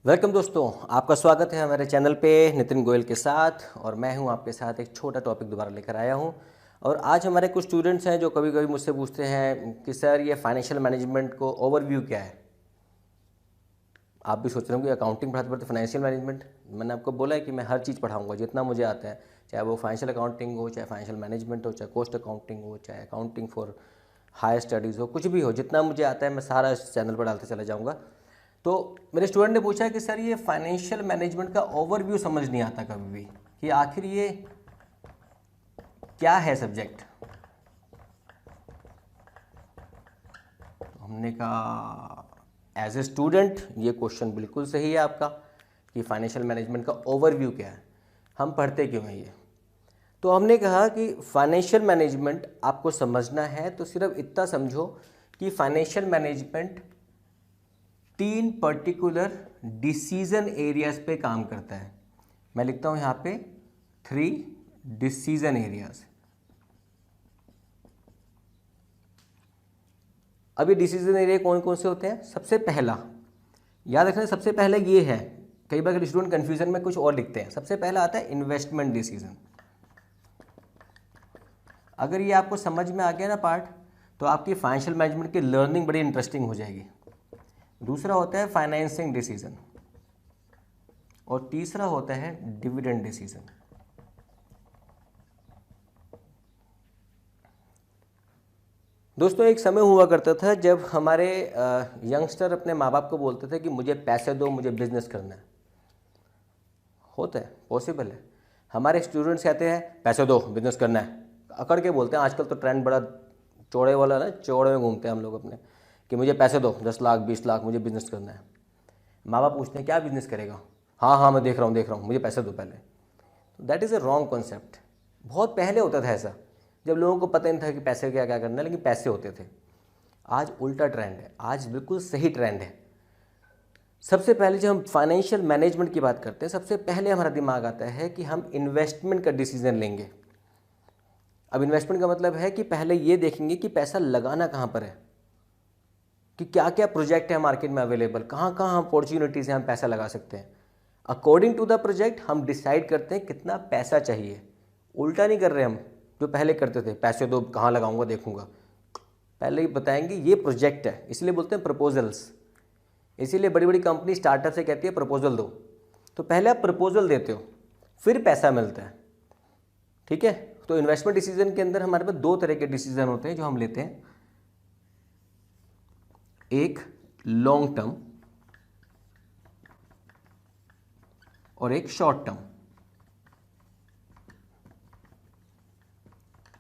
Welcome दोस्तों, आपका स्वागत है हमारे चैनल पे नितिन गोयल के साथ। और मैं हूं आपके साथ एक छोटा टॉपिक दोबारा लेकर आया हूं। और आज हमारे कुछ स्टूडेंट्स हैं जो कभी कभी मुझसे पूछते हैं कि सर ये फाइनेंशियल मैनेजमेंट को ओवरव्यू क्या है। आप भी सोच रहे हो कि अकाउंटिंग पढ़ाते पढ़ते फाइनेंशियल मैनेजमेंट। मैंने आपको बोला है कि मैं हर चीज़ पढ़ाऊँगा जितना मुझे आता है, चाहे वो फाइनेंशियल अकाउंटिंग हो, चाहे फाइनेंशियल मैनेजमेंट हो, चाहे कॉस्ट अकाउंटिंग हो, चाहे अकाउंटिंग फॉर हायर स्टडीज़ हो, कुछ भी हो, जितना मुझे आता है मैं सारा इस चैनल पर डालते चला जाऊँगा। तो मेरे स्टूडेंट ने पूछा कि सर ये फाइनेंशियल मैनेजमेंट का ओवरव्यू समझ नहीं आता कभी भी कि आखिर ये क्या है सब्जेक्ट। हमने कहा एज ए स्टूडेंट ये क्वेश्चन बिल्कुल सही है आपका कि फाइनेंशियल मैनेजमेंट का ओवरव्यू क्या है, हम पढ़ते क्यों हैं ये। तो हमने कहा कि फाइनेंशियल मैनेजमेंट आपको समझना है तो सिर्फ इतना समझो कि financial management 3 particular decision areas पे काम करता है। मैं लिखता हूं यहां पे 3 डिसीजन एरियाज। अब ये डिसीजन एरिया कौन कौन से होते हैं? सबसे पहला याद रखना, सबसे पहले ये है, कई बार स्टूडेंट कंफ्यूजन में कुछ और लिखते हैं। सबसे पहला आता है इन्वेस्टमेंट डिसीजन। अगर ये आपको समझ में आ गया ना पार्ट, तो आपकी फाइनेंशियल मैनेजमेंट की लर्निंग बड़ी इंटरेस्टिंग हो जाएगी। दूसरा होता है फाइनेंसिंग डिसीजन और तीसरा होता है डिविडेंड डिसीजन। दोस्तों एक समय हुआ करता था जब हमारे यंगस्टर अपने माँ बाप को बोलते थे कि मुझे पैसे दो, मुझे बिजनेस करना है। होता है, पॉसिबल है। हमारे स्टूडेंट्स कहते हैं पैसे दो, बिजनेस करना है, अकड़ के बोलते हैं। आजकल तो ट्रेंड बड़ा चौड़े वाला ना, चौड़े में घूमते हैं हम लोग अपने कि मुझे पैसे दो 10 लाख 20 लाख, मुझे बिजनेस करना है। माँ बाप पूछते हैं क्या बिजनेस करेगा? हाँ हाँ मैं देख रहा हूँ, मुझे पैसे दो पहले। तो that is a wrong concept. बहुत पहले होता था ऐसा, जब लोगों को पता नहीं था कि पैसे क्या क्या करना है, लेकिन पैसे होते थे। आज उल्टा ट्रेंड है, आज बिल्कुल सही ट्रेंड है। सबसे पहले जब हम फाइनेंशियल मैनेजमेंट की बात करते हैं, सबसे पहले हमारा दिमाग आता है कि हम इन्वेस्टमेंट का डिसीजन लेंगे। अब इन्वेस्टमेंट का मतलब है कि पहले ये देखेंगे कि पैसा लगाना कहाँ पर है, कि क्या क्या प्रोजेक्ट है मार्केट में अवेलेबल, कहाँ कहाँ हम अपॉर्चुनिटीज़ हैं, हम पैसा लगा सकते हैं। अकॉर्डिंग टू द प्रोजेक्ट हम डिसाइड करते हैं कितना पैसा चाहिए। उल्टा नहीं कर रहे हम जो पहले करते थे, पैसे दो कहाँ लगाऊंगा देखूंगा। पहले ही बताएंगे ये प्रोजेक्ट है, इसलिए बोलते हैं प्रपोजल्स। इसीलिए बड़ी बड़ी कंपनी स्टार्टअप से कहती है प्रपोजल दो। तो पहले आप प्रपोजल देते हो, फिर पैसा मिलता है। ठीक है। तो इन्वेस्टमेंट डिसीजन के अंदर हमारे पास 2 तरह के डिसीजन होते हैं जो हम लेते हैं। एक लॉन्ग टर्म और एक शॉर्ट टर्म।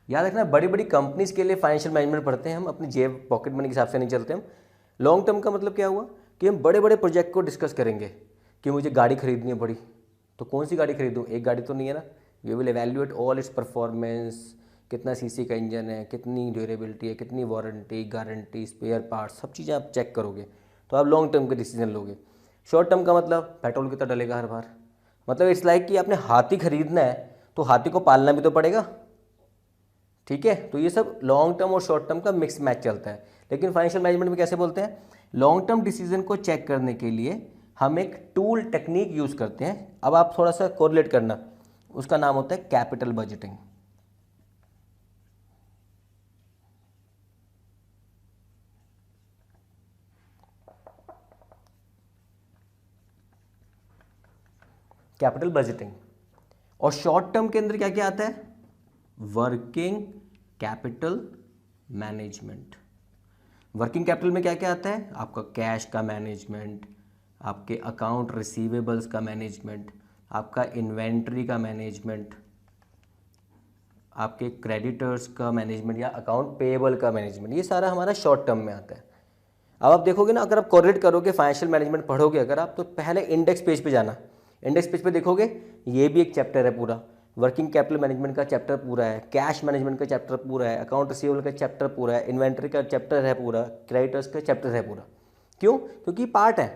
याद रखना, बड़ी बड़ी कंपनीज के लिए फाइनेंशियल मैनेजमेंट पढ़ते हैं हम, अपनी जेब पॉकेट मनी के हिसाब से नहीं चलते हम। लॉन्ग टर्म का मतलब क्या हुआ कि हम बड़े बड़े प्रोजेक्ट को डिस्कस करेंगे कि मुझे गाड़ी खरीदनी है बड़ी, तो कौन सी गाड़ी खरीदूँ? एक गाड़ी तो नहीं है ना। We will evaluate all its performance, कितना सीसी का इंजन है, कितनी ड्यूरेबिलिटी है, कितनी वारंटी गारंटी, स्पेयर पार्ट्स, सब चीज़ें आप चेक करोगे, तो आप लॉन्ग टर्म के डिसीजन लोगे। शॉर्ट टर्म का मतलब पेट्रोल कितना डलेगा हर बार। मतलब इट्स लाइक कि आपने हाथी खरीदना है तो हाथी को पालना भी तो पड़ेगा। ठीक है। तो ये सब लॉन्ग टर्म और शॉर्ट टर्म का मिक्स मैच चलता है। लेकिन फाइनेंशियल मैनेजमेंट में कैसे बोलते हैं, लॉन्ग टर्म डिसीजन को चेक करने के लिए हम एक टूल टेक्निक यूज़ करते हैं। अब आप थोड़ा सा कोरिलेट करना, उसका नाम होता है कैपिटल बजटिंग। Capital budgeting. और शॉर्ट टर्म के अंदर क्या क्या आता है? Working capital management. Working capital में क्या क्या आता है? आपका कैश का मैनेजमेंट, आपके अकाउंट रिसीवेबल्स का मैनेजमेंट, आपका इन्वेंट्री का मैनेजमेंट, आपके क्रेडिटर्स का मैनेजमेंट या अकाउंट पेएबल का मैनेजमेंट। ये सारा हमारा शॉर्ट टर्म में आता है। अब आप देखोगे ना, अगर आप कोरिलेट करोगे, फाइनेंशियल मैनेजमेंट पढ़ोगे अगर आप, तो पहले इंडेक्स पेज पे जाना। इंडेक्स पेज पे देखोगे ये भी एक चैप्टर है पूरा, वर्किंग कैपिटल मैनेजमेंट का चैप्टर पूरा है, कैश मैनेजमेंट का चैप्टर पूरा है, अकाउंट रिसीवेबल का चैप्टर पूरा है, इन्वेंट्री का चैप्टर है पूरा, क्रेडिटर्स का चैप्टर है पूरा। क्यों? क्योंकि पार्ट है,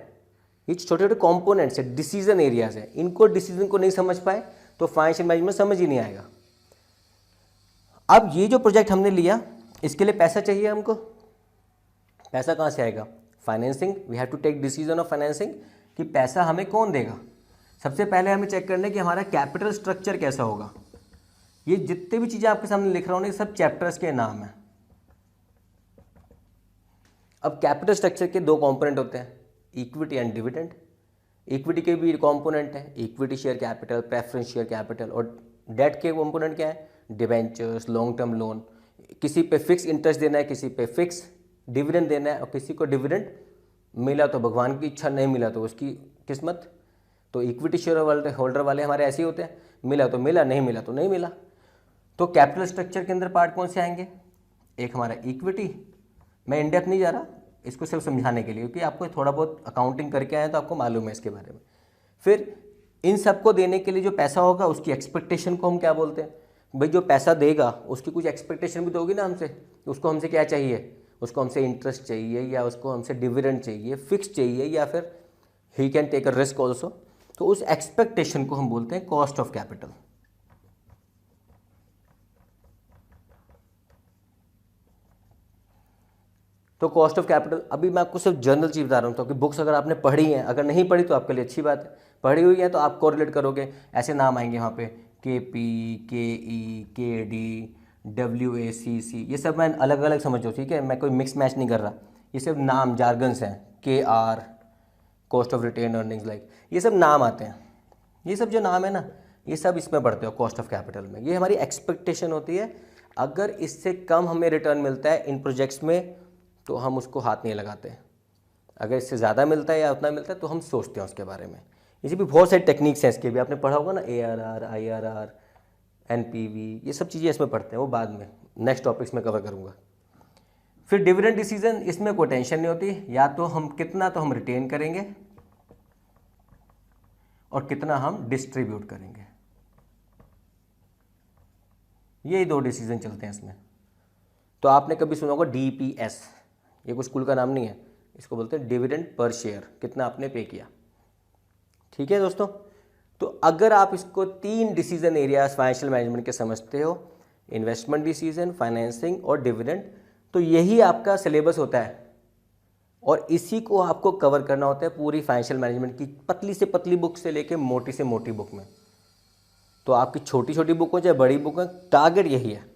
ये छोटे छोटे कॉम्पोनेंट्स है, डिसीजन एरियाज है। इनको डिसीजन को नहीं समझ पाए तो फाइनेंशियल मैनेजमेंट समझ ही नहीं आएगा। अब ये जो प्रोजेक्ट हमने लिया, इसके लिए पैसा चाहिए हमको। पैसा कहाँ से आएगा? Financing, we have to take decision of financing. कि पैसा हमें कौन देगा। सबसे पहले हमें चेक करना है कि हमारा कैपिटल स्ट्रक्चर कैसा होगा। ये जितने भी चीज़ें आपके सामने लिख रहा हूँ ना, ये सब चैप्टर्स के नाम हैं। अब कैपिटल स्ट्रक्चर के दो कंपोनेंट होते हैं, इक्विटी एंड डिविडेंड। इक्विटी के भी कंपोनेंट हैं, equity share capital, preference share capital. और डेट के कंपोनेंट क्या है, डिबेंचर्स, लॉन्ग टर्म लोन। किसी पे फिक्स इंटरेस्ट देना है, किसी पे फिक्स डिविडेंड देना है, और किसी को डिविडेंड मिला तो भगवान की इच्छा, नहीं मिला तो उसकी किस्मत। तो इक्विटी शेयर होल्डर वाले हमारे ऐसे ही होते हैं, मिला तो मिला, नहीं मिला तो नहीं मिला। तो कैपिटल स्ट्रक्चर के अंदर पार्ट कौन से आएंगे, एक हमारा इक्विटी। मैं इन डेप्थ नहीं जा रहा, इसको सिर्फ समझाने के लिए, क्योंकि आपको थोड़ा बहुत अकाउंटिंग करके आए तो आपको मालूम है इसके बारे में। फिर इन सबको देने के लिए जो पैसा होगा उसकी एक्सपेक्टेशन को हम क्या बोलते हैं। भाई जो पैसा देगा उसकी कुछ एक्सपेक्टेशन भी तो होगी ना हमसे, उसको हमसे क्या चाहिए, उसको हमसे इंटरेस्ट चाहिए, या उसको हमसे डिविडेंड चाहिए, फिक्स चाहिए, या फिर he can take a risk also. तो उस एक्सपेक्टेशन को हम बोलते हैं कॉस्ट ऑफ कैपिटल। तो कॉस्ट ऑफ कैपिटल, अभी मैं आपको सिर्फ जनरल चीज़ बता रहा हूँ, क्योंकि बुक्स अगर आपने पढ़ी हैं, अगर नहीं पढ़ी तो आपके लिए अच्छी बात है, पढ़ी हुई है तो आप कोरिलेट करोगे। ऐसे नाम आएंगे वहाँ पे, KP, KE, KD, WACC, ये सब मैं अलग अलग समझो, ठीक है, मैं कोई मिक्स मैच नहीं कर रहा। ये सब नाम जार्गन्स हैं, KR, cost of retain earnings, like ये सब नाम आते हैं। ये सब जो नाम है ना, ये सब इसमें पढ़ते हो कॉस्ट ऑफ कैपिटल में। ये हमारी एक्सपेक्टेशन होती है, अगर इससे कम हमें रिटर्न मिलता है इन प्रोजेक्ट्स में तो हम उसको हाथ नहीं लगाते, अगर इससे ज़्यादा मिलता है या उतना मिलता है तो हम सोचते हैं उसके बारे में। इसी भी बहुत सारी टेक्निक्स हैं इसके भी, आपने पढ़ा होगा ना, ARR, IRR, NPV, ये सब चीज़ें इसमें पढ़ते हैं, वो बाद में नेक्स्ट टॉपिक्स में कवर करूँगा। फिर डिविडेंड डिसीजन, इसमें कोई टेंशन नहीं होती, या तो हम कितना तो हम रिटेन करेंगे और कितना हम डिस्ट्रीब्यूट करेंगे, ये दो डिसीजन चलते हैं इसमें। तो आपने कभी सुना होगा DPS, ये कोई स्कूल का नाम नहीं है, इसको बोलते हैं डिविडेंड पर शेयर, कितना आपने पे किया। ठीक है दोस्तों, तो अगर आप इसको 3 डिसीजन एरियाज फाइनेंशियल मैनेजमेंट के समझते हो, इन्वेस्टमेंट डिसीजन, फाइनेंसिंग और डिविडेंड, तो यही आपका सिलेबस होता है, और इसी को आपको कवर करना होता है पूरी फाइनेंशियल मैनेजमेंट की पतली से पतली बुक से लेके मोटी से मोटी बुक में। तो आपकी छोटी छोटी बुक हो चाहे बड़ी बुक हो, टारगेट यही है।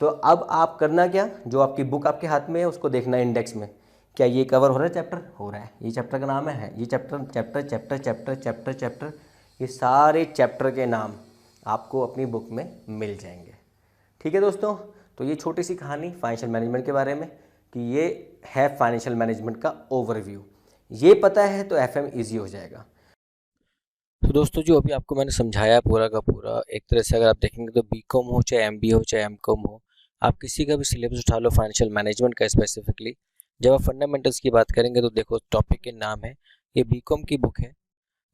तो अब आप करना क्या, जो आपकी बुक आपके हाथ में है उसको देखना है इंडेक्स में, क्या ये कवर हो रहा है चैप्टर, हो रहा है, ये चैप्टर का नाम है, ये chapter chapter chapter chapter chapter chapter, ये सारे चैप्टर के नाम आपको अपनी बुक में मिल जाएंगे। ठीक है दोस्तों, तो ये छोटी सी कहानी फाइनेंशियल मैनेजमेंट के बारे में, कि ये है फाइनेंशियल मैनेजमेंट का ओवरव्यू। ये पता है तो FM ईजी हो जाएगा। तो दोस्तों जो अभी आपको मैंने समझाया पूरा का पूरा, एक तरह से अगर आप देखेंगे तो BCom हो चाहे MBA हो चाहे MCom हो, आप किसी का भी सिलेबस उठा लो फाइनेंशियल मैनेजमेंट का स्पेसिफिकली, जब आप फंडामेंटल्स की बात करेंगे तो देखो टॉपिक के नाम है, ये BCom की बुक है,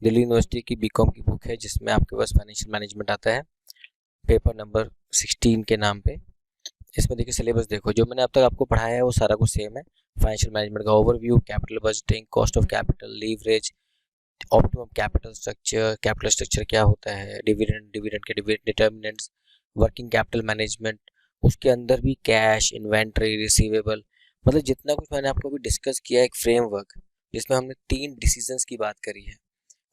दिल्ली यूनिवर्सिटी की BCom की बुक है, जिसमें आपके पास फाइनेंशियल मैनेजमेंट आता है पेपर नंबर 16 के नाम पे। इसमें देखिए सिलेबस देखो, जो मैंने अब तक आपको पढ़ाया है वो सारा कुछ सेम है। फाइनेंशियल मैनेजमेंट का overview, capital budgeting, cost of capital, leverage, optimum capital structure क्या होता है, डिविडेंड के डिटर्मिनेंट्स, वर्किंग कैपिटल मैनेजमेंट, उसके अंदर भी कैश, इन्वेंट्री, रिसीवेबल, मतलब जितना कुछ मैंने आपको भी डिस्कस किया है, एक फ्रेमवर्क जिसमें हमने 3 डिसीजंस की बात करी है।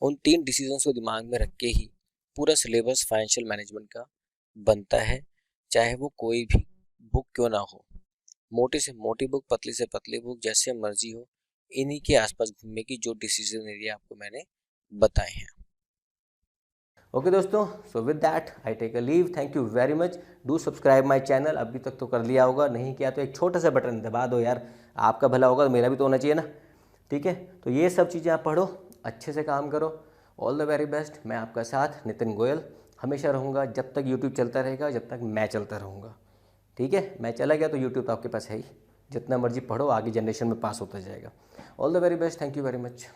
उन 3 डिसीजंस को दिमाग में रख के ही पूरा सिलेबस फाइनेंशियल मैनेजमेंट का बनता है, चाहे वो कोई भी बुक क्यों ना हो, मोटी से मोटी बुक, पतली से पतली बुक, जैसे मर्जी हो, इन्हीं के आसपास घूमने की जो डिसीजन एरिया आपको मैंने बताए हैं। ओके दोस्तों, so with that I take a leave. Thank you very much. Do subscribe my channel, अभी तक तो कर लिया होगा, नहीं किया तो एक छोटा सा बटन दबा दो यार, आपका भला होगा तो मेरा भी तो होना चाहिए ना। ठीक है, तो ये सब चीज़ें आप पढ़ो, अच्छे से काम करो। All the very best. मैं आपका साथ नितिन गोयल हमेशा रहूँगा, जब तक यूट्यूब चलता रहेगा, जब तक मैं चलता रहूँगा। ठीक है, मैं चला गया तो यूट्यूब तो आपके पास है ही, जितना मर्जी पढ़ो, आगे जनरेशन में पास होता जाएगा। All the very best, thank you very much.